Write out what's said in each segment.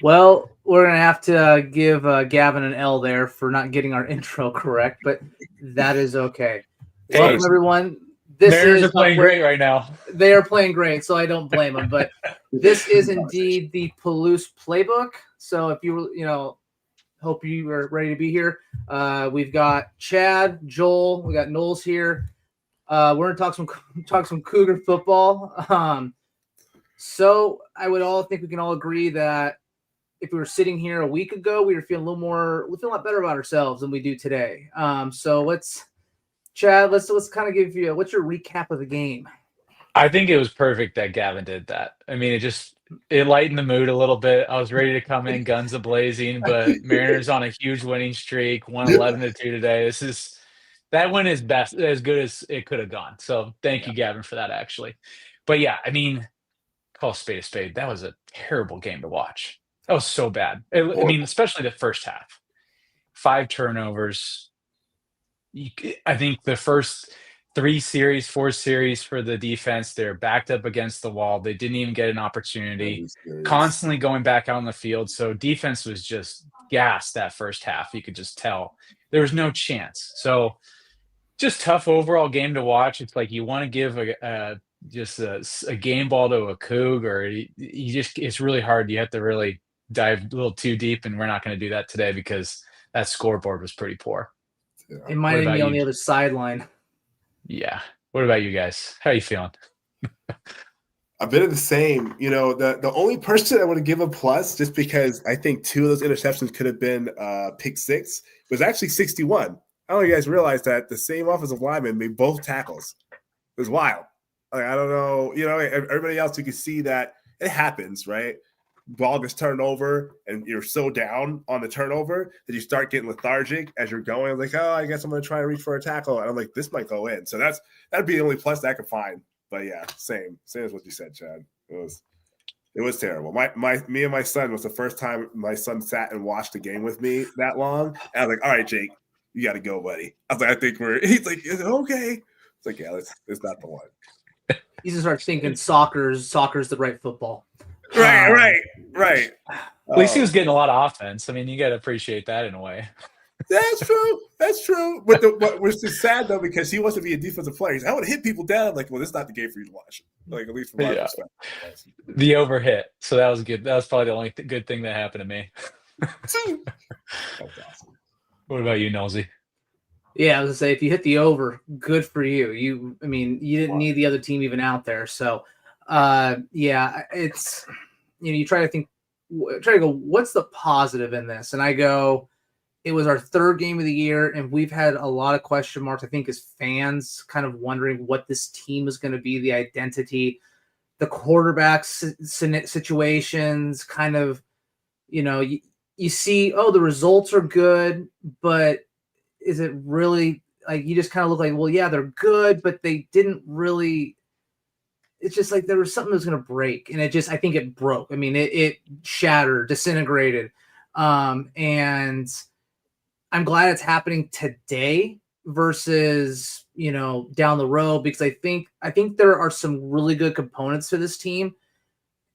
Well, we're going to have to give Gavin an L there for not getting our intro correct, but that is okay. Hey, Welcome, everyone. Mariners are playing great right now. They are playing great, so I don't blame them. But this is indeed the Palouse Playbook. So if hope you are ready to be here. We've got Chad, Joel, we got Knowles here. We're going to talk some Cougar football. So I would think we can all agree that if we were sitting here a week ago, we were feeling a lot better about ourselves than we do today. So Chad, let's kind of give you what's your recap of the game? I think it was perfect that Gavin did that. I mean, it lightened the mood a little bit. I was ready to come in guns a-blazing, but Mariners on a huge winning streak, won 11-2 today. That win is as good as it could have gone. So thank you, Gavin, for that, actually. But yeah, I mean, call a spade. That was a terrible game to watch. That was so bad. I mean, especially the first half. 5 turnovers. I think the first 4 series for the defense, they're backed up against the wall. They didn't even get an opportunity. Constantly going back out on the field. So defense was just gassed that first half. You could just tell there was no chance. So just tough overall game to watch. It's like you want to give a game ball to a Coug, or it's really hard. You have to really dive a little too deep, and we're not going to do that today because that scoreboard was pretty poor. It might be on the other sideline. Yeah. What about you guys? How are you feeling? A bit of the same. The only person I want to give a plus, just because I think 2 of those interceptions could have been pick 6, was actually 61. I don't know if you guys realize that the same offensive lineman made both tackles. It was wild. Like, I don't know. Everybody else, you can see that it happens, right? Ball gets turned over and you're so down on the turnover that you start getting lethargic as you're going. I'm like, oh, I guess I'm going to try to reach for a tackle. And I'm like, this might go in. So that'd be the only plus that I could find. But yeah, same as what you said, Chad. It was terrible. Me and my son was the first time my son sat and watched the game with me that long. And I was like, all right, Jake, you got to go, buddy. I was like, he's like, okay. It's like, yeah, it's not the one. You just start thinking soccer's the right football. Right. At least he was getting a lot of offense. I mean, you got to appreciate that in a way. That's true. But which is sad, though, because he wants to be a defensive player. I want to hit people down. Like, well, this is not the game for you to watch. Like, at least from my perspective. The overhit. So that was good. That was probably the only good thing that happened to me. That's awesome. What about you, Nosy? Yeah, I was going to say, if you hit the over, good for you. You didn't need the other team even out there. So, it's, you try to go, what's the positive in this? And I go, it was our 3rd game of the year, and we've had a lot of question marks, I think, as fans kind of wondering what this team is going to be, the identity, the quarterback situations, kind of, you see, the results are good, but is it really, like, you just kind of look like, well, yeah, they're good, but they didn't really. It's just like there was something that was going to break, and I think it broke. I mean, it shattered, disintegrated. And I'm glad it's happening today versus, down the road, because I think there are some really good components to this team.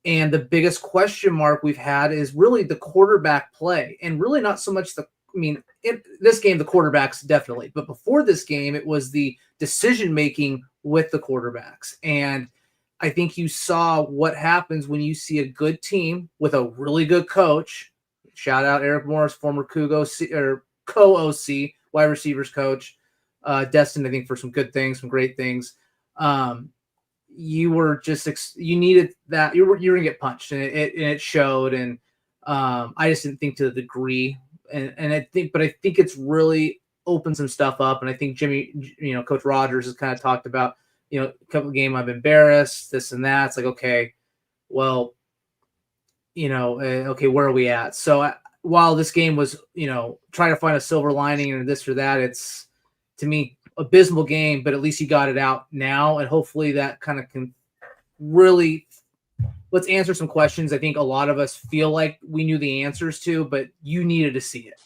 And the biggest question mark we've had is really the quarterback play, and really not so much this game, the quarterbacks definitely, but before this game, it was the decision-making with the quarterbacks. And I think you saw what happens when you see a good team with a really good coach. Shout out Eric Morris, former co-OC, wide receivers coach, destined, I think, for some good things, some great things. You were you needed that. You were going to get punched, and it showed. And I just didn't think to the degree. And I think it's really opened some stuff up. And I think Jimmy, Coach Rogers has kind of talked about, a couple of games I've embarrassed, this and that. It's like, okay, well, okay, where are we at? So while this game was, trying to find a silver lining and this or that, it's, to me, abysmal game, but at least you got it out now. And hopefully that kind of can really, let's answer some questions I think a lot of us feel like we knew the answers to, but you needed to see it.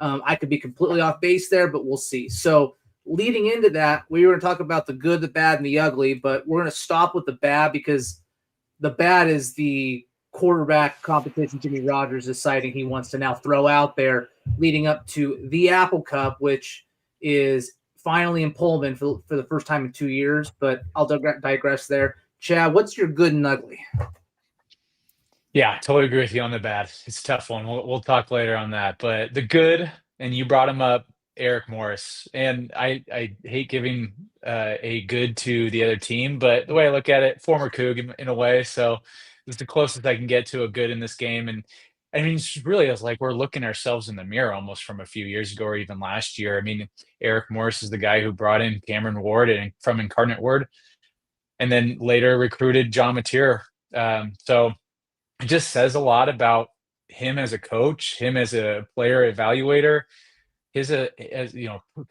I could be completely off base there, but we'll see. So leading into that, we were going to talk about the good, the bad, and the ugly, but we're going to stop with the bad, because the bad is the quarterback competition Jimmy Rogers is citing he wants to now throw out there leading up to the Apple Cup, which is finally in Pullman for the first time in 2 years. But I'll digress there. Chad, what's your good and ugly? Yeah, totally agree with you on the bad. It's a tough one. We'll talk later on that. But the good, and you brought him up, Eric Morris. And I hate giving a good to the other team, but the way I look at it, former Coug in a way. So it's the closest I can get to a good in this game. And I mean, it's really is like we're looking ourselves in the mirror almost from a few years ago or even last year. I mean, Eric Morris is the guy who brought in Cameron Ward and from Incarnate Word, and then later recruited John Mateer. So it just says a lot about him as a coach, him as a player evaluator, as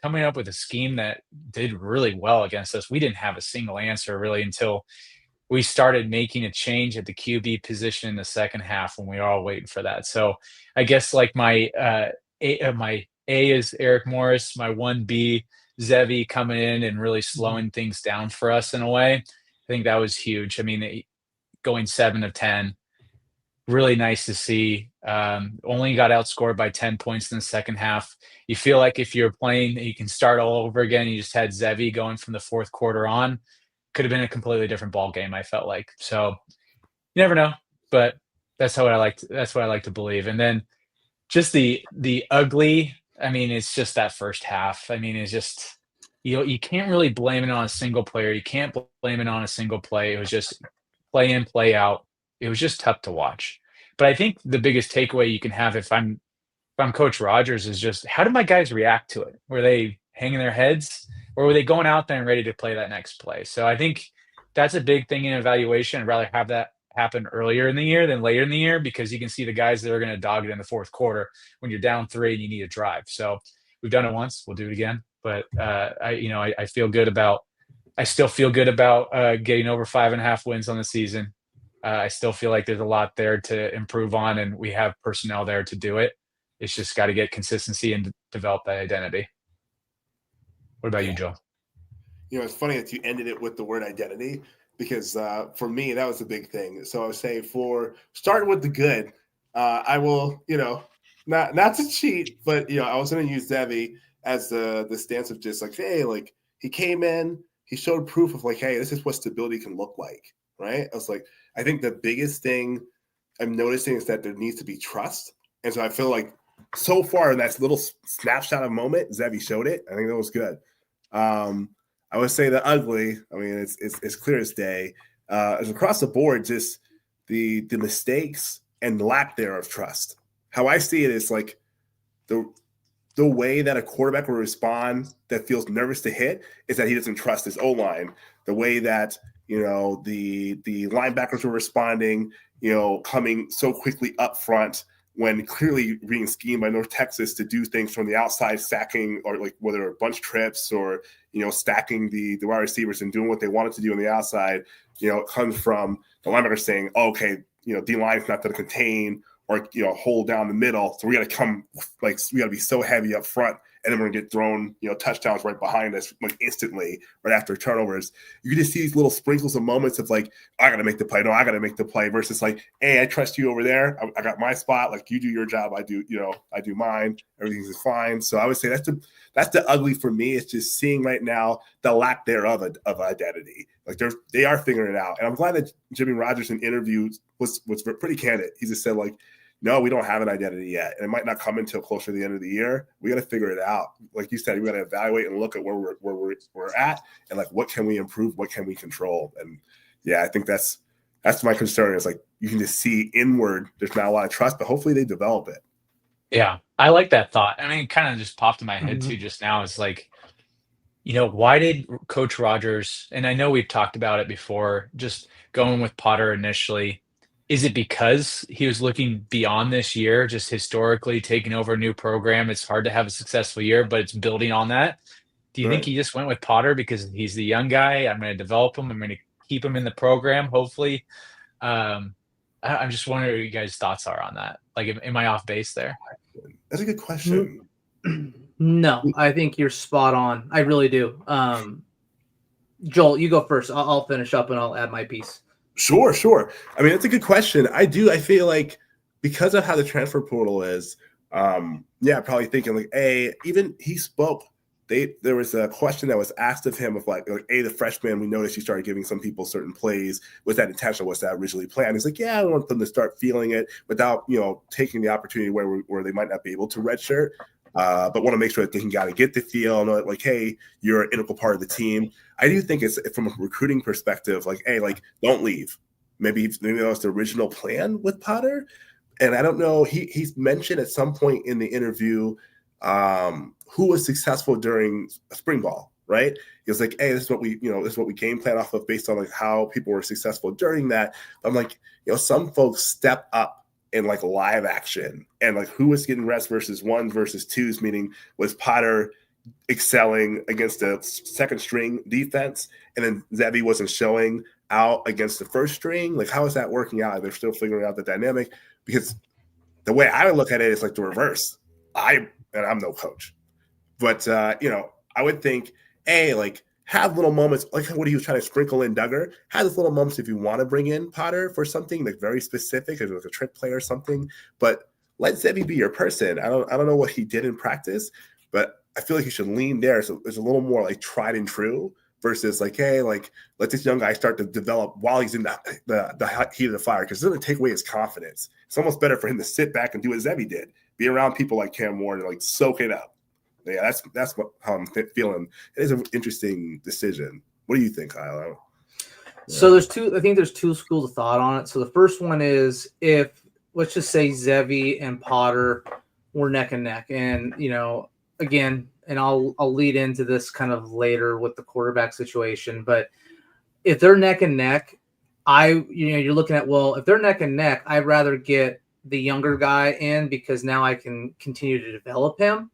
coming up with a scheme that did really well against us. We didn't have a single answer really until we started making a change at the QB position in the second half when we were all waiting for that. So I guess like my A is Eric Morris, my 1B Zevi coming in and really slowing things down for us in a way. I think that was huge. I mean, going 7 of 10. Really nice to see. Only got outscored by 10 points in the second half. You feel like if you're playing, you can start all over again. You just had Zevi going from the fourth quarter on. Could have been a completely different ball game, I felt like. So you never know, but that's what I like to believe. And then just the ugly, I mean, it's just that first half. I mean, it's just you can't really blame it on a single player. You can't blame it on a single play. It was just play in, play out. It was just tough to watch. But I think the biggest takeaway you can have if I'm Coach Rogers is just how did my guys react to it? Were they hanging their heads or were they going out there and ready to play that next play? So I think that's a big thing in evaluation. I'd rather have that happen earlier in the year than later in the year because you can see the guys that are going to dog it in the fourth quarter when you're down 3 and you need a drive. So we've done it once. We'll do it again. But I feel good about – I still feel good about getting over 5.5 wins on the season. I still feel like there's a lot there to improve on, and we have personnel there to do it. It's just got to get consistency and develop that identity. What about you, Joe? It's funny that you ended it with the word identity because for me, that was a big thing. So I would say for starting with the good, I will, not to cheat, but, I was going to use Zevi as the stance of just like, hey, like he came in, he showed proof of like, hey, this is what stability can look like, right? I was like, I think the biggest thing I'm noticing is that there needs to be trust. And so I feel like so far in that little snapshot of moment, Zevi showed it. I think that was good. I would say the ugly, I mean, it's clear as day. As across the board, just the mistakes and lack thereof of trust. How I see it is like the way that a quarterback will respond that feels nervous to hit is that he doesn't trust his O-line. The way that the linebackers were responding, coming so quickly up front when clearly being schemed by North Texas to do things from the outside, stacking or like whether bunch trips or, stacking the wide receivers and doing what they wanted to do on the outside, it comes from the linebacker saying, oh, okay, D-line is not going to contain or, hold down the middle. So we got to come we got to be so heavy up front. And then we're going to get thrown, touchdowns right behind us like instantly right after turnovers. You can just see these little sprinkles of moments of like, I got to make the play. No, I got to make the play versus like, hey, I trust you over there. I got my spot. Like you do your job. I do mine. Everything's fine. So I would say that's the ugly for me. It's just seeing right now the lack thereof of identity. Like they are figuring it out. And I'm glad that Jimmy Rogers in interviews was pretty candid. He just said like, no, we don't have an identity yet. And it might not come until closer to the end of the year. We got to figure it out. Like you said, we got to evaluate and look at where we're at and like, what can we improve? What can we control? And yeah, I think that's my concern is like, you can just see inward. There's not a lot of trust, but hopefully they develop it. Yeah, I like that thought. I mean, it kind of just popped in my head too just now. It's like, why did Coach Rogers, and I know we've talked about it before, just going with Potter initially, is it because he was looking beyond this year, just historically taking over a new program? It's hard to have a successful year, but it's building on that. Do you think he just went with Potter because he's the young guy? I'm going to develop him. I'm going to keep him in the program, hopefully. I'm just wondering what you guys' thoughts are on that. Like, am I off base there? That's a good question. No, I think you're spot on. I really do. Joel, you go first. I'll finish up and I'll add my piece. Sure. I mean, it's a good question. I feel like because of how the transfer portal is, probably thinking like, even he spoke. There was a question that was asked of him of like, the freshman, we noticed you started giving some people certain plays. Was that intentional? Was that originally planned? He's like, I want them to start feeling it without, taking the opportunity where they might not be able to redshirt, but want to make sure that they can got to get the feel, know that like, hey, you're an integral part of the team. I do think it's from a recruiting perspective, like, hey, like, don't leave. Maybe that was the original plan with Potter. And I don't know, he's mentioned at some point in the interview who was successful during spring ball, right? He was like, hey, this is what we game plan off of based on like how people were successful during that. I'm like, some folks step up in like live action and like who was getting reps versus ones versus twos, meaning was Potter excelling against the second string defense and then Zevi wasn't showing out against the first string. Like, how is that working out? They're still figuring out the dynamic, because the way I would look at it is like the reverse. I'm no coach, but I would think, like, have little moments like what he was trying to sprinkle in Duggar. Have those little moments if you want to bring in Potter for something like very specific, if it was a trick play or something. But let Zevi be your person. I don't know what he did in practice, but I feel like you should lean there. So there's a little more like tried and true versus like, hey, like, let this young guy start to develop while he's in the heat of the fire, because it's going to take away his confidence. It's almost better for him to sit back and do what Zevi did, be around people like Cam Ward and like soak it up. Yeah, that's how I'm feeling. It is an interesting decision. What do you think, Kyle? So I think there's two schools of thought on it. So the first one is, if let's just say Zevi and Potter were neck and neck, and again, and I'll lead into this kind of later with the quarterback situation, but if they're neck and neck, you're looking at, well, if they're neck and neck, I'd rather get the younger guy in because now I can continue to develop him,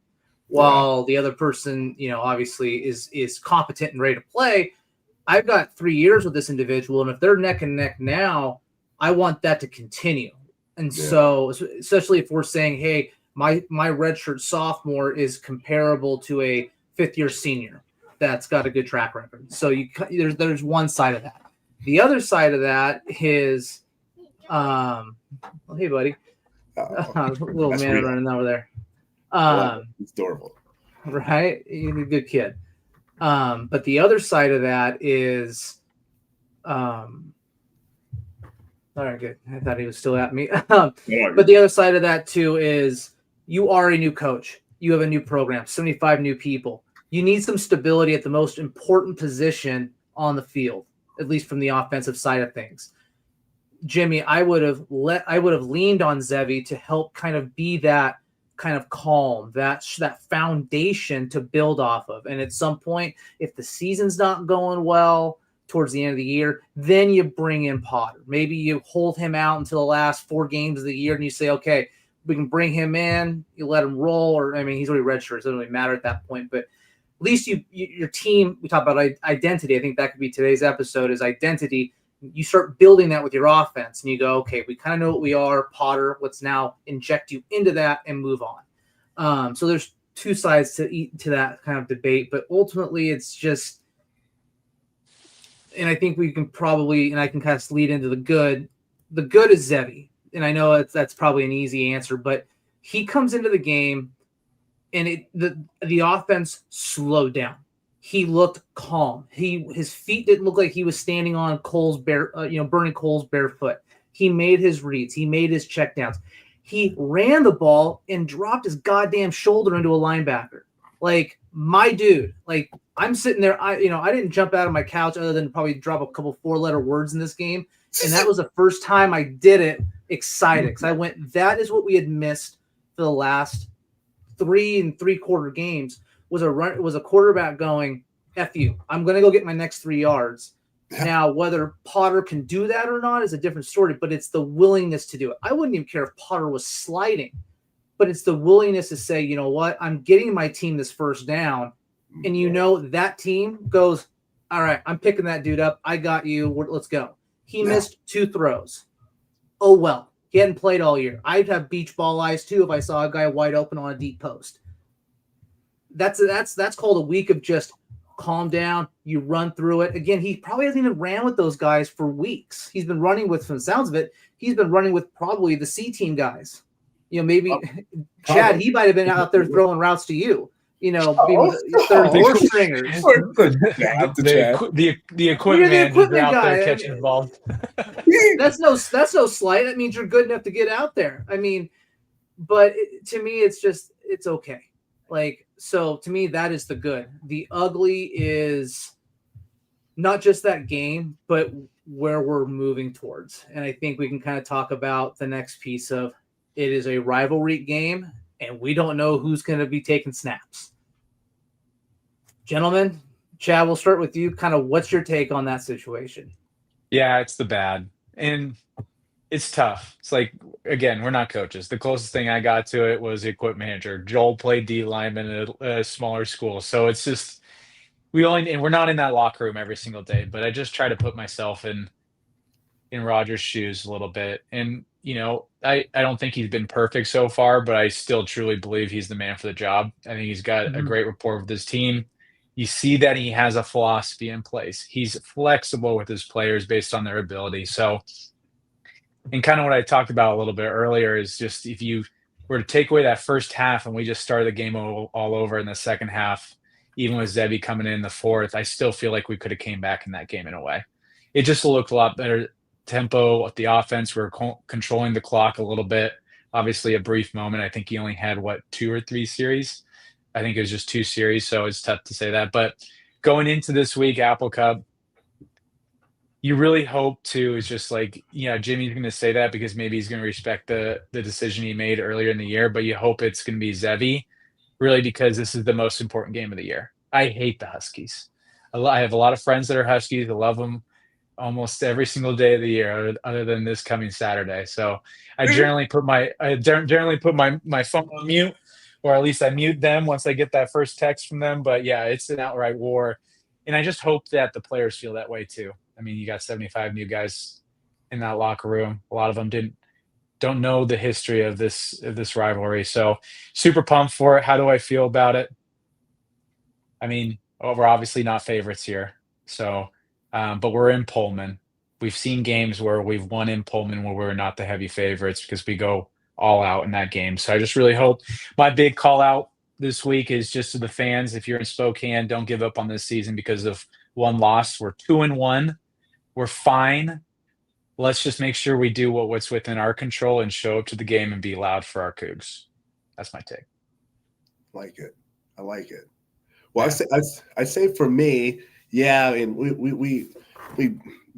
while the other person, obviously is competent and ready to play. I've got 3 years with this individual, and if they're neck and neck now, I want that to continue. And so, especially if we're saying, hey, my redshirt sophomore is comparable to a fifth-year senior that's got a good track record. So there's one side of that. The other side of that is, hey, buddy, little man running over there. It's adorable, right? You're a good kid. But the other side of that is, all right, good. I thought he was still at me. But the other side of that too is, you are a new coach. You have a new program, 75 new people. You need some stability at the most important position on the field, at least from the offensive side of things. Jimmy, I would have leaned on Zevi to help kind of be that kind of calm, that foundation to build off of. And at some point, if the season's not going well towards the end of the year, then you bring in Potter. Maybe you hold him out until the last 4 games of the year and you say, okay, we can bring him in, you let him roll, or, I mean, he's already redshirted, so it doesn't really matter at that point. But at least your team, we talk about identity. I think that could be today's episode, is identity. You start building that with your offense, and you go, okay, we kind of know what we are, Potter. Let's now inject you into that and move on. So there's two sides to that kind of debate, but ultimately it's just, and I think we can probably, and I can kind of lead into the good. The good is Zevi, and I know that's probably an easy answer, but he comes into the game, and the offense slowed down. He looked calm. His feet didn't look like he was standing on burning coals barefoot. He made his reads. He made his checkdowns. He ran the ball and dropped his goddamn shoulder into a linebacker. Like, my dude. Like, I'm sitting there. I didn't jump out of my couch other than probably drop a couple 4-letter words in this game, and that was the first time I did it excited, because I went, that is what we had missed for the last 3 3/4 games. Was a quarterback going, F you, I'm going to go get my next 3 yards. Now, whether Potter can do that or not is a different story, but it's the willingness to do it. I wouldn't even care if Potter was sliding, but it's the willingness to say, you know what, I'm getting my team this first down, and that team goes, all right, I'm picking that dude up. I got you. Let's go. He missed 2 throws. Oh, well, he hadn't played all year. I'd have beach ball eyes too if I saw a guy wide open on a deep post. That's called a week of just calm down, you run through it. Again, he probably hasn't even ran with those guys for weeks. He's been running with, from the sounds of it, he's been running with probably the C team guys. Maybe Chad, he might have been out there throwing routes to you. Being with the third four stringers. The equipment manager out there catching balls. That's no slight. That means you're good enough to get out there. But to me, it's okay. So to me, that is the good. The ugly is not just that game, but where we're moving towards. And I think we can kind of talk about the next piece of it is a rivalry game, and we don't know who's going to be taking snaps. Gentlemen, Chad, we'll start with you. Kind of what's your take on that situation? Yeah, it's the bad. And it's tough. It's again, we're not coaches. The closest thing I got to it was the equipment manager. Joel played D lineman at a smaller school. So it's just, and we're not in that locker room every single day, but I just try to put myself in Rodgers' shoes a little bit. And, I don't think he's been perfect so far, but I still truly believe he's the man for the job. I think he's got a great rapport with his team. You see that he has a philosophy in place. He's flexible with his players based on their ability. So, and kind of what I talked about a little bit earlier is just if you were to take away that first half and we just started the game all over in the second half, even with Zebby coming in the fourth, I still feel like we could have came back in that game in a way. It just looked a lot better tempo with the offense. We're controlling the clock a little bit. Obviously, a brief moment. I think he only had, 2 or 3 series? I think it was just 2 series, so it's tough to say that. But going into this week, Apple Cup, you really hope to is just Jimmy's going to say that because maybe he's going to respect the decision he made earlier in the year, but you hope it's going to be Zebby, really, because this is the most important game of the year. I hate the Huskies. I have a lot of friends that are Huskies. I love them almost every single day of the year, other than this coming Saturday. So I generally put my phone on mute, or at least I mute them once I get that first text from them. But yeah, it's an outright war. And I just hope that the players feel that way too. I mean, you got 75 new guys in that locker room. A lot of them don't know the history of this rivalry. So super pumped for it. How do I feel about it? I mean, we're obviously not favorites here. So, but we're in Pullman. We've seen games where we've won in Pullman where we're not the heavy favorites because we go all out in that game. So I just really hope my big call out this week is just to the fans. If you're in Spokane, don't give up on this season because of one loss. We're 2-1. We're fine. Let's just make sure we do what's within our control and show up to the game and be loud for our Cougs. That's my take. I like it. Well, yeah. I'd say for me, yeah, I mean, we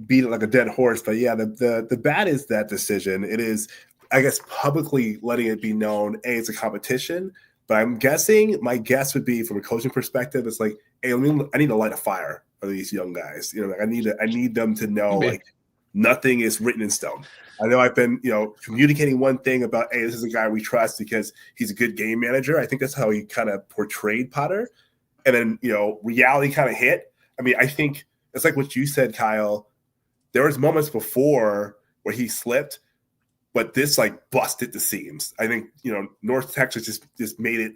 beat it like a dead horse, but yeah, the bad is that decision. It is, I guess, publicly letting it be known, it's a competition. But I'm guessing, my guess would be from a coaching perspective, it's hey, I need to light a fire for these young guys. I need them to know nothing is written in stone. I know I've been, communicating one thing about, hey, this is a guy we trust because he's a good game manager. I think that's how he kind of portrayed Potter. And then, reality kind of hit. I mean, I think it's like what you said, Kyle. There was moments before where he slipped, but this busted the seams. I think, North Texas just made it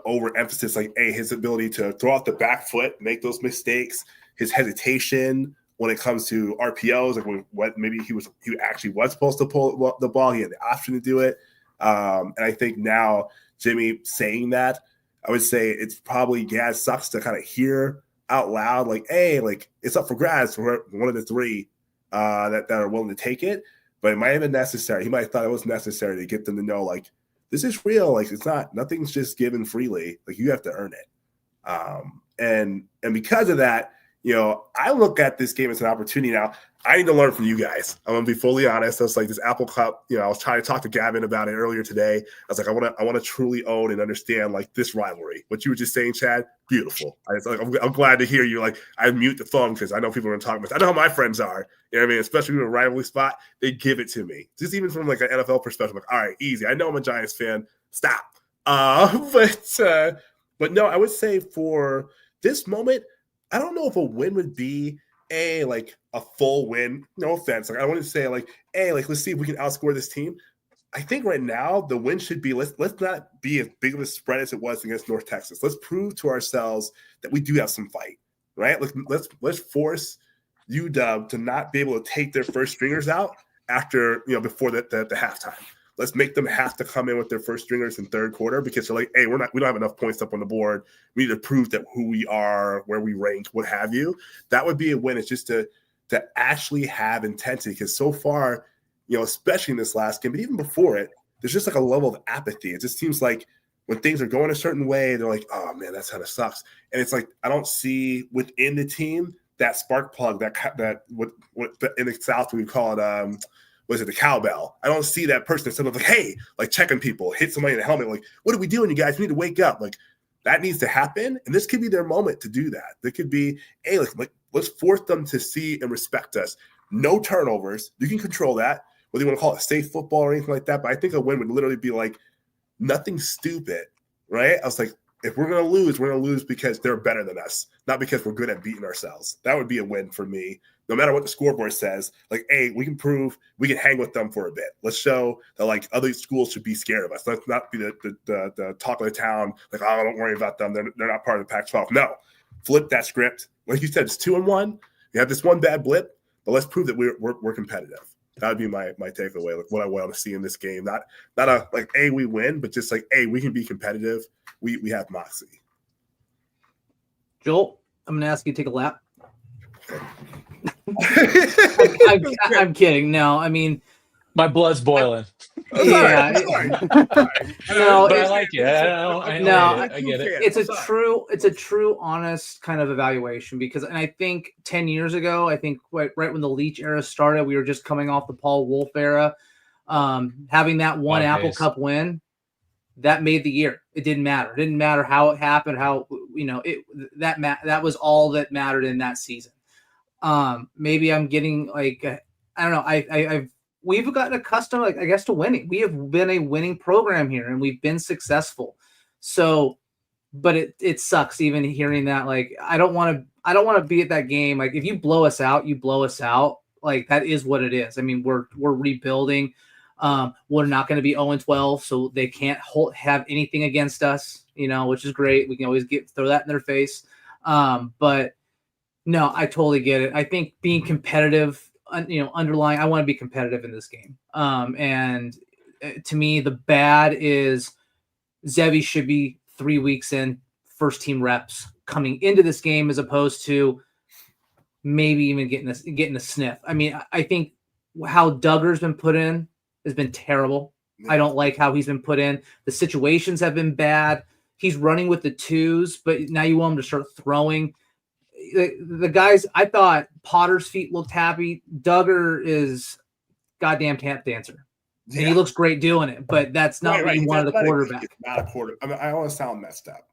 overemphasis, his ability to throw out the back foot, make those mistakes, his hesitation when it comes to RPOs, maybe he actually was supposed to pull the ball. He had the option to do it. And I think now Jimmy saying that, I would say it's probably, it sucks to kind of hear out loud, hey, it's up for grabs for one of the 3 that are willing to take it. But it might have been necessary. He might have thought it was necessary to get them to know, this is real. It's nothing's just given freely. You have to earn it. And because of that, I look at this game as an opportunity now. I need to learn from you guys. I'm gonna be fully honest. I was this Apple Cup. I was trying to talk to Gavin about it earlier today. I was I want to truly own and understand this rivalry. What you were just saying, Chad, beautiful. I'm glad to hear you. I mute the phone because I know people are talking about. I know how my friends are. You know what I mean? Especially in a rivalry spot, they give it to me. Just even from an NFL perspective, all right, easy. I know I'm a Giants fan. Stop. But no, I would say for this moment, I don't know if a win would be a full win. No offense. I want to say hey, let's see if we can outscore this team. I think right now the win should be let's not be as big of a spread as it was against North Texas. Let's prove to ourselves that we do have some fight. right? Let's force UW to not be able to take their first stringers out after, before the halftime. Let's make them have to come in with their first stringers in third quarter because they're like, hey, we don't have enough points up on the board. We need to prove that who we are, where we rank, what have you. That would be a win. It's just to actually have intensity because so far, especially in this last game, but even before it, there's just like a level of apathy. It just seems like when things are going a certain way, they're like, oh man, that kind of sucks. And it's like I don't see within the team that spark plug, that what in the South we call it the cowbell. I don't see that person instead of like, hey, like checking people, hit somebody in the helmet, like, what are we doing, you guys? We need to wake up. Like that needs to happen. And this could be their moment to do that. There could be, hey, like let's force them to see and respect us. No turnovers. You can control that, whether you want to call it safe football or anything like that. But I think a win would literally be like nothing stupid, right? I was like, if we're going to lose because they're better than us, not because we're good at beating ourselves. That would be a win for me. No matter what the scoreboard says, like, hey, we can prove we can hang with them for a bit. Let's show that like other schools should be scared of us. Let's not be the talk of the town. Like, oh, don't worry about them. They're not part of the Pac-12. No, flip that script. Like you said, it's 2-1. You have this one bad blip, but let's prove that we're competitive. That would be my takeaway. Like what I want to see in this game. Not a like, hey, we win, but just like, hey, we can be competitive. We have moxie. Joel, I'm gonna ask you to take a lap. I'm kidding. No, I mean, my blood's boiling. Yeah, no, but I like it. I get it. It's a true, honest kind of evaluation because, and I think 10 years ago, right when the Leach era started, we were just coming off the Paul Wolf era, having that one Apple Cup win. That made the year. It didn't matter. It didn't matter how it happened, that was all that mattered in that season. Maybe I'm getting like, I don't know. We've gotten accustomed, like, I guess, to winning. We have been a winning program here and we've been successful. So, but it sucks even hearing that. Like, I don't want to be at that game. Like, if you blow us out, you blow us out. Like, that is what it is. I mean, we're rebuilding. We're not going to be 0-12, so they can't have anything against us, which is great. We can always throw that in their face. But no, I totally get it. I think being competitive, underlying, I want to be competitive in this game. And to me, the bad is Zevi should be 3 weeks in, first team reps coming into this game, as opposed to maybe even getting a sniff. I mean, I think how Duggar's been put in has been terrible. I don't like how he's been put in. The situations have been bad. He's running with the twos, but now you want him to start throwing. The guys, I thought Potter's feet looked happy. Duggar is goddamn tap dancer. Yeah. And he looks great doing it, but that's not what you wanted a quarterback. Not a quarter. I mean, I don't want to sound messed up,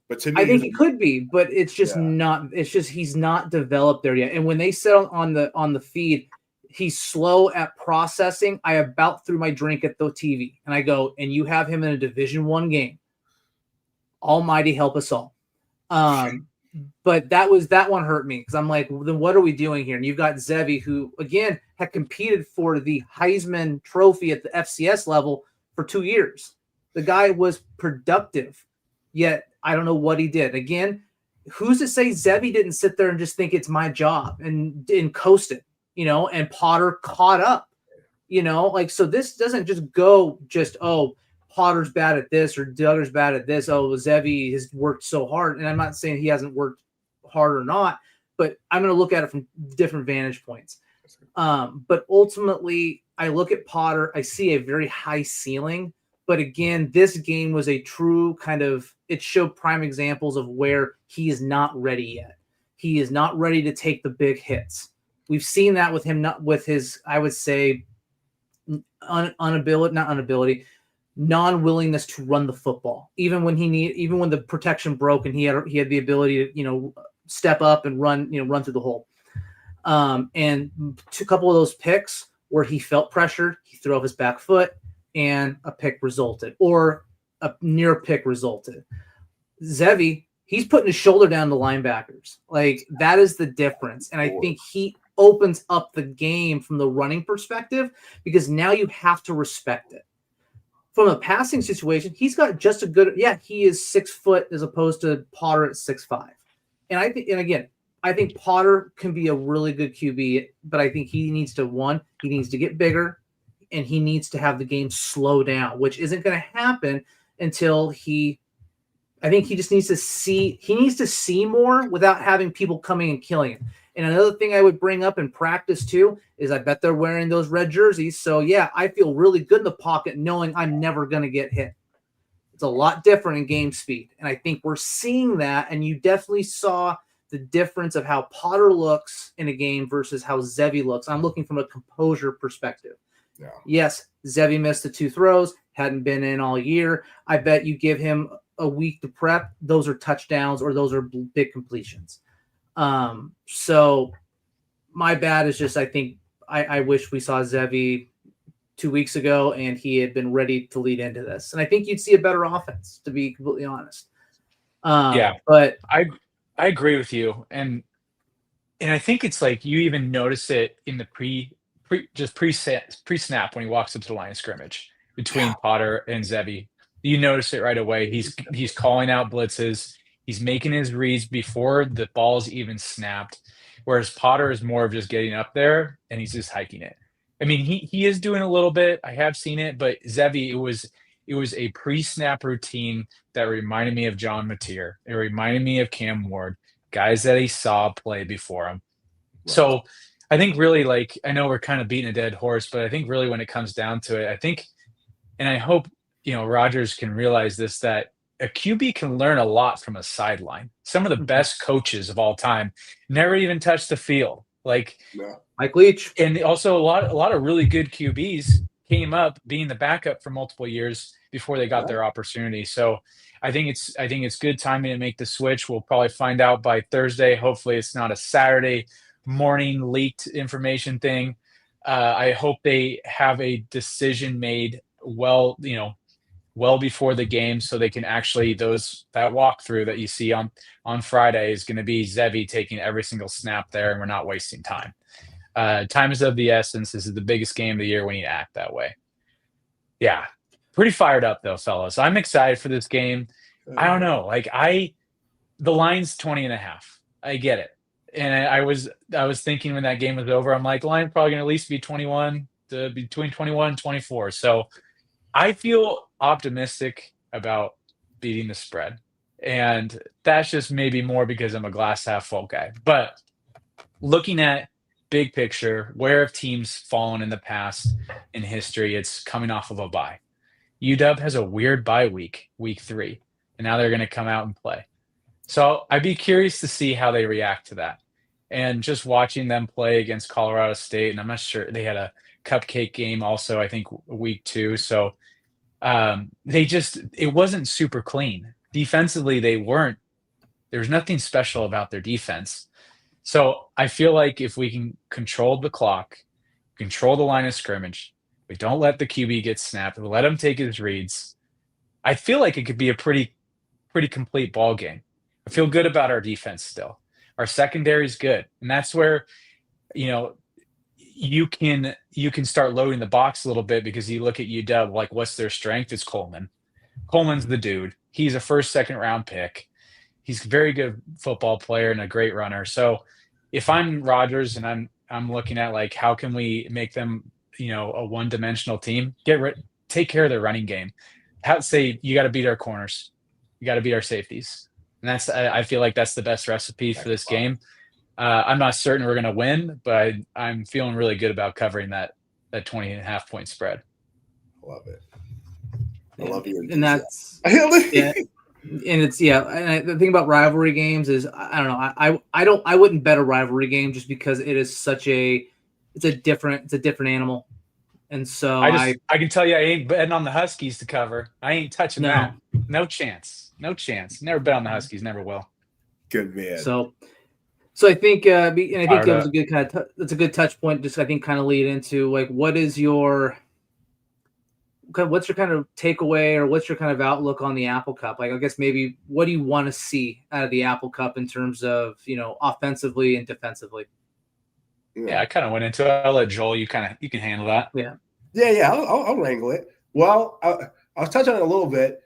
but to me, I think he could be, but it's just not. It's just he's not developed there yet. And when they said on the feed, he's slow at processing, I about threw my drink at the TV, and I go, and you have him in a Division I game. Almighty help us all. But that one hurt me because I'm like, well, then what are we doing here? And you've got Zevi, who again had competed for the Heisman Trophy at the FCS level for 2 years. The guy was productive, yet I don't know what he did. Again, who's to say Zevi didn't sit there and just think it's my job and coast it, and Potter caught up, like, so this doesn't just go Potter's bad at this or Duggar's bad at this. Oh, Zevi has worked so hard. And I'm not saying he hasn't worked hard or not, but I'm going to look at it from different vantage points. But ultimately, I look at Potter, I see a very high ceiling. But again, this game was a true kind of, it showed prime examples of where he is not ready yet. He is not ready to take the big hits. We've seen that with him, not with his, I would say, non-willingness to run the football, even when the protection broke and he had the ability to step up and run through the hole. And a couple of those picks where he felt pressured, he threw off his back foot, and a pick resulted, or a near pick resulted. Zevi, he's putting his shoulder down to linebackers. Like, that is the difference, and I think he opens up the game from the running perspective because now you have to respect it. From a passing situation, he's got just a good, he is 6 foot as opposed to Potter at 6'5". And I think, and again, I think Potter can be a really good QB, but I think he needs to get bigger, and he needs to have the game slow down, which isn't going to happen until I think he just needs to see more without having people coming and killing him. And another thing I would bring up in practice too is I bet they're wearing those red jerseys. So yeah, I feel really good in the pocket knowing I'm never going to get hit. It's a lot different in game speed. And I think we're seeing that. And you definitely saw the difference of how Potter looks in a game versus how Zevi looks. I'm looking from a composure perspective. Yeah. Yes, Zevi missed the 2 throws, hadn't been in all year. I bet you give him a week to prep, those are touchdowns or those are big completions. So my bad is just I think I wish we saw Zevi 2 weeks ago and he had been ready to lead into this. And I think you'd see a better offense, to be completely honest. But I agree with you. And I think it's like you even notice it in the pre-snap when he walks up to the line of scrimmage between Potter and Zevi. You notice it right away. He's calling out blitzes. He's making his reads before the ball's even snapped, whereas Potter is more of just getting up there and he's just hiking it. I mean, he is doing a little bit. I have seen it, but Zevi, it was a pre-snap routine that reminded me of John Mateer. It reminded me of Cam Ward, guys that he saw play before him. Right. So I think really, like, I know we're kind of beating a dead horse, but I think really when it comes down to it, I think, and I hope, Rodgers can realize this, that a QB can learn a lot from a sideline. Some of the best coaches of all time never even touched the field. Like Mike Leach. And also a lot of really good QBs came up being the backup for multiple years before they got their opportunity. So I think it's good timing to make the switch. We'll probably find out by Thursday. Hopefully it's not a Saturday morning leaked information thing. I hope they have a decision made well before the game, so they can actually that walkthrough that you see on Friday is going to be Zevi taking every single snap there, and we're not wasting time. Time is of the essence. This is the biggest game of the year. We need to act that way. Yeah, pretty fired up though, fellas. I'm excited for this game. I don't know, like the line's 20.5. I get it, and I was thinking when that game was over, I'm like, the line's probably going to at least be 21 to between 21 and 24. So I feel optimistic about beating the spread, and that's just maybe more because I'm a glass half full guy. But looking at big picture, where have teams fallen in the past in history? It's coming off of a bye. UW has a weird bye week 3, and now they're going to come out and play. So I'd be curious to see how they react to that. And just watching them play against Colorado State, and I'm not sure, they had a cupcake game also, I think, week 2. So it wasn't super clean. Defensively, there's nothing special about their defense. So I feel like if we can control the clock, control the line of scrimmage, we don't let the QB get snapped, we let him take his reads, I feel like it could be a pretty complete ball game. I feel good about our defense still. Our secondary is good. And that's where, you can start loading the box a little bit, because you look at UW, like, what's their strength? It's Coleman. Coleman's the dude. He's a first, second round pick. He's a very good football player and a great runner. So if I'm Rodgers and I'm looking at, like, how can we make them, a one-dimensional team, take care of their running game. Say you got to beat our corners. You got to beat our safeties. And I feel like that's the best recipe for this game. I'm not certain we're going to win, but I'm feeling really good about covering that 20.5 point spread. Love it. I love you. And that's yeah. And it's and the thing about rivalry games is, I don't know, I wouldn't bet a rivalry game just because it is it's a different animal. And so I can tell you, I ain't betting on the Huskies to cover. I ain't touching that. No chance. Never bet on the Huskies. Never will. Good man. So I think, that was a good that's a good touch point. Just I think kind of lead into, like, what's your kind of takeaway, or what's your kind of outlook on the Apple Cup? Like, I guess maybe what do you want to see out of the Apple Cup in terms of, offensively and defensively? Yeah, I kind of went into it. I'll let Joel, you can handle that. Yeah. I'll wrangle it. Well, I'll touch on it a little bit.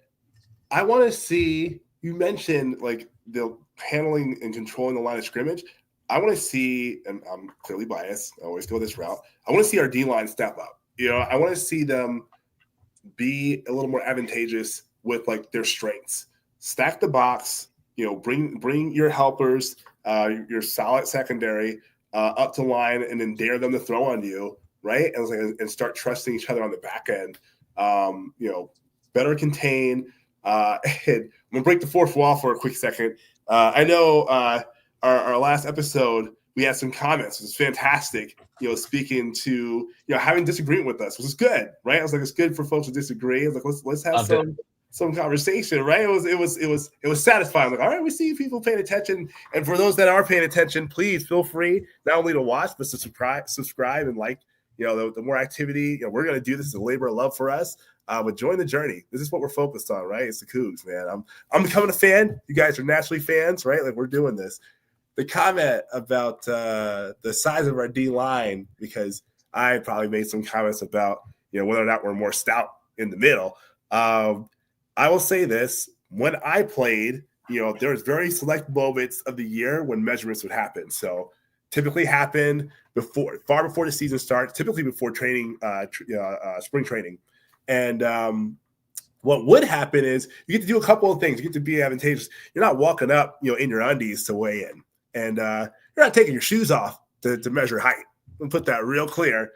I want to see, you mentioned, like, the handling and controlling the line of scrimmage. I want to see, and I'm clearly biased, I always go this route. I want to see our D-line step up. I want to see them be a little more advantageous with like their strengths. Stack the box, bring your helpers, your solid secondary up to line, and then dare them to throw on you, right? And start trusting each other on the back end. Better contain. And I'm gonna break the fourth wall for a quick second. I know our last episode we had some comments. It was fantastic. Speaking to having disagreement with us, which is good, right? I was like, it's good for folks to disagree. I was like, let's have some conversation, right? It was satisfying. Like, all right, we see people paying attention, and for those that are paying attention, please feel free not only to watch but to subscribe and like. The more activity, we're going to do this as a labor of love for us. But join the journey. This is what we're focused on, right? It's the Cougs, man. I'm becoming a fan. You guys are naturally fans, right? Like, we're doing this. The comment about the size of our D line, because I probably made some comments about whether or not we're more stout in the middle. I will say this: when I played, there's very select moments of the year when measurements would happen. So typically happen far before the season starts, typically before training, spring training. And what would happen is you get to do a couple of things. You get to be advantageous. You're not walking up, in your undies to weigh in. And you're not taking your shoes off to measure height. And put that real clear,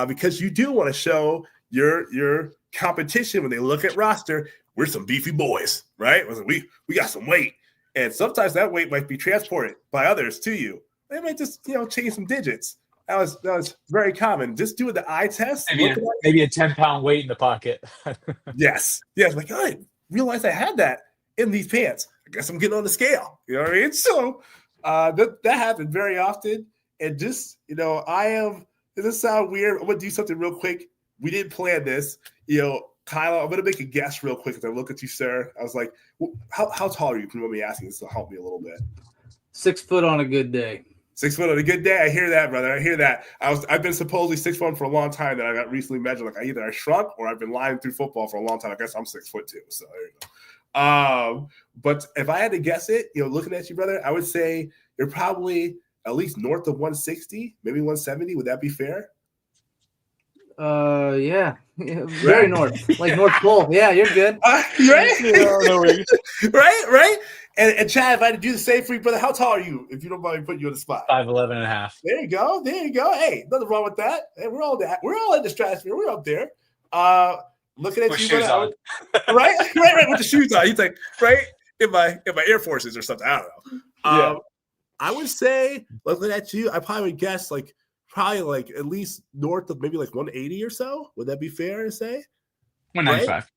because you do want to show your competition when they look at roster. We're some beefy boys, right? We got some weight, and sometimes that weight might be transported by others to you. They might just change some digits. That was very common. Just doing the eye test. Maybe a 10-pound weight in the pocket. Yes. Like, I didn't realize I had that in these pants. I guess I'm getting on the scale. You know what I mean? So that happened very often. And just, does this sound weird? I'm going to do something real quick. We didn't plan this. Kyle, I'm going to make a guess real quick as I look at you, sir. I was like, how tall are you? Can you let me ask you? This will help me a little bit. 6 foot on a good day. 6 foot on a good day. I hear that, brother. I hear that. I've been supposedly 6'1" for a long time. That I got recently measured. Like, I shrunk or I've been lying through football for a long time. I guess I'm 6 foot too. So there you go. But if I had to guess it, looking at you, brother, I would say you're probably at least north of 160, maybe 170. Would that be fair? Yeah. Very north, like North Pole. Yeah, you're good. Right? Right? And Chad, if I had to do the same for you, brother, how tall are you? If you don't mind me putting you on the spot. 5'11" and a half. There you go. Hey, nothing wrong with that. Hey, we're all in the stratosphere. We're up there. Looking at with you, shoes on. Right, with the shoes on. He's like, right in my Air Forces or something. I don't know. I would say, looking at you, I probably would guess probably at least north of maybe 180 or so. Would that be fair to say? 195.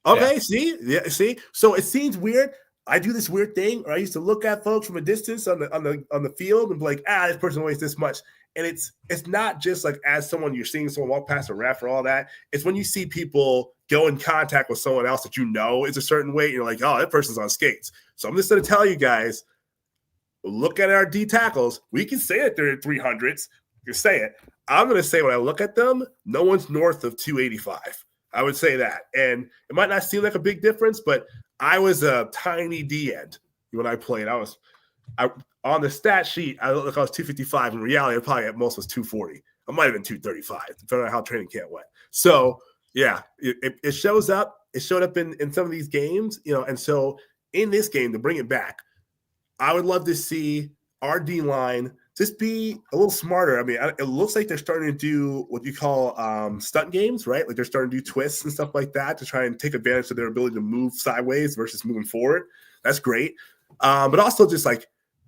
Right? Okay, see. So it seems weird. I do this weird thing where I used to look at folks from a distance on the field and be like, this person weighs this much. And it's not just as someone you're seeing someone walk past a ref or all that. It's when you see people go in contact with someone else that is a certain weight. And you're like, that person's on skates. So I'm just going to tell you guys, look at our D tackles. We can say that they're in 300s. You can say it. I'm going to say when I look at them, no one's north of 285. I would say that. And it might not seem like a big difference, but I was a tiny D end when I played. I on the stat sheet, I looked like I was 255. In reality, I probably at most was 240. I might have been 235, depending on how training camp went. So, yeah, it shows up. It showed up in some of these games, and so in this game, to bring it back, I would love to see our D line just be a little smarter. I mean, it looks like they're starting to do what you call stunt games, right? Like they're starting to do twists and stuff like that to try and take advantage of their ability to move sideways versus moving forward. That's great. But also just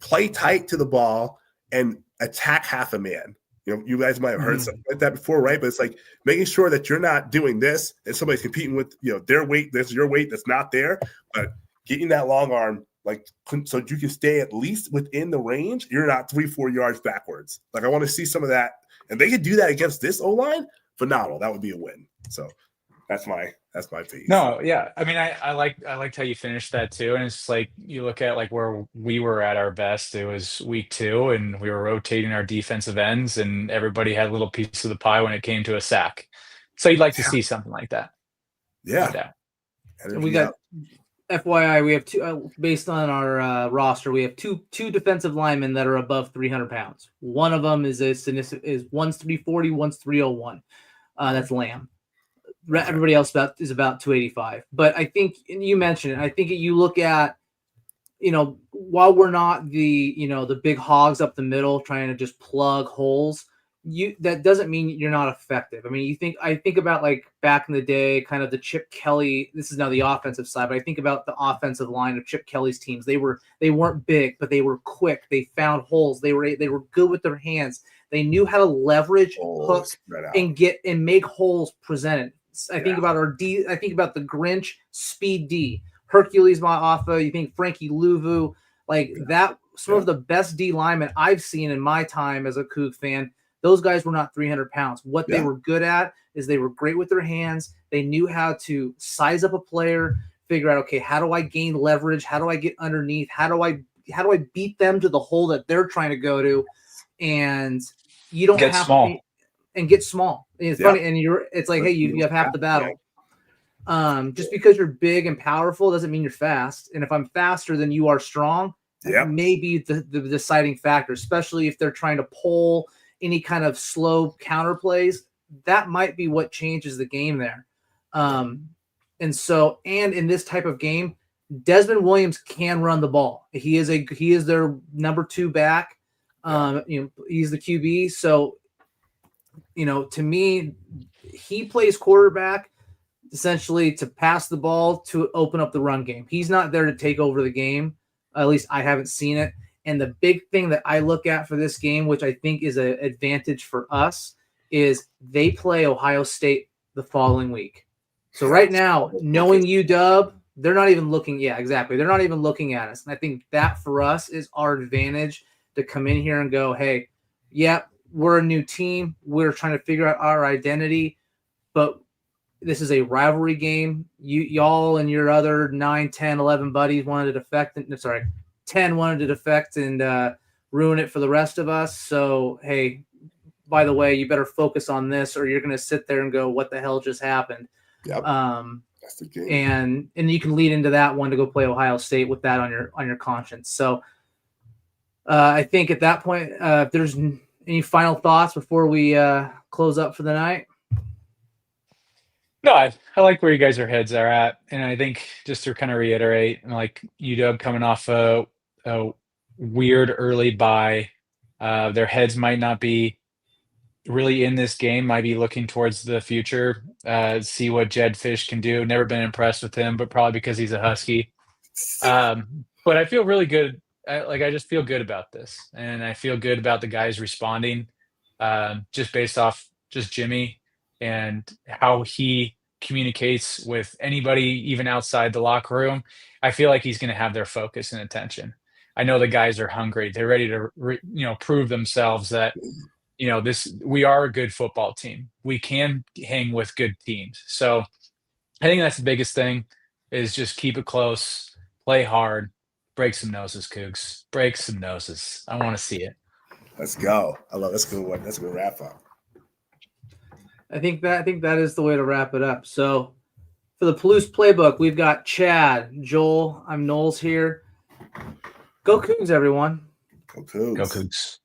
play tight to the ball and attack half a man. You guys might have heard something like that before, right? But it's making sure that you're not doing this and somebody's competing with their weight. That's your weight that's not there, but getting that long arm. So you can stay at least within the range. You're not 3-4 yards backwards. I want to see some of that, and they could do that against this O-line. Phenomenal. That would be a win. So that's my piece. No, yeah. I mean, I liked how you finished that too. And it's you look at where we were at our best. It was week 2, and we were rotating our defensive ends, and everybody had a little piece of the pie when it came to a sack. So you'd like to see something like that. Yeah. And we got FYI, we have two. Based on our roster, we have two defensive linemen that are above 300 pounds. One of them is one's 340, one's 301. That's Lamb. Okay. Everybody else is about 285. But I think, and you mentioned it, I think you look at, while we're not the big hogs up the middle trying to just plug holes, that doesn't mean you're not effective. I mean, I think about like back in the day, kind of the Chip Kelly. This is now the offensive side, but I think about the offensive line of Chip Kelly's teams. They weren't big, but they were quick. They found holes. They were good with their hands. They knew how to leverage, hook, and make holes presented. I think about our D. I think about the Grinch speed D, Hercules Maafa. You think Frankie Louvu, that. Some of the best D linemen I've seen in my time as a Coug fan. Those guys were not 300 pounds. What they were good at is they were great with their hands. They knew how to size up a player, figure out, okay, how do I gain leverage? How do I get underneath? How do I beat them to the hole that they're trying to go to? And you don't get have small. to and get small. And it's funny, and it's like, hey, you have half the battle. Just because you're big and powerful doesn't mean you're fast. And if I'm faster than you are strong, that may be the deciding factor, especially if they're trying to pull any kind of slow counter plays. That might be what changes the game there. And in this type of game, Desmond Williams can run the ball. He is their number 2 back. He's the QB. So, to me, he plays quarterback essentially to pass the ball to open up the run game. He's not there to take over the game. At least I haven't seen it. And the big thing that I look at for this game, which I think is an advantage for us, is they play Ohio State the following week. So right now, knowing UW, they're not even looking. Yeah, exactly. They're not even looking at us. And I think that for us is our advantage to come in here and go, hey, we're a new team. We're trying to figure out our identity, but this is a rivalry game. Y'all and your other 9, 10, 11 buddies wanted to defect. 10 wanted to defect and ruin it for the rest of us. So, hey, by the way, you better focus on this or you're going to sit there and go, what the hell just happened? Yep. That's the game. And you can lead into that one to go play Ohio State with that on your conscience. So I think at that point, if there's any final thoughts before we close up for the night? No, I like where you guys' heads are at, and I think just to kind of reiterate, like UW coming off a weird early bye, their heads might not be really in this game, might be looking towards the future, see what Jed Fish can do. Never been impressed with him, but probably because he's a Husky. But I feel really good. I just feel good about this, and I feel good about the guys responding, just based off just Jimmy and how he communicates with anybody, even outside the locker room. I feel like he's going to have their focus and attention. I know the guys are hungry. They're ready to, prove themselves that, we are a good football team. We can hang with good teams. So I think that's the biggest thing is just keep it close, play hard, break some noses, Cougs. Break some noses. I want to see it. Let's go. I love that's a good one. That's a good wrap up. I think that is the way to wrap it up. So for the Palouse Playbook, we've got Chad, Joel, I'm Knowles here. Go Cougs, everyone. Go Cougs. Go Cougs.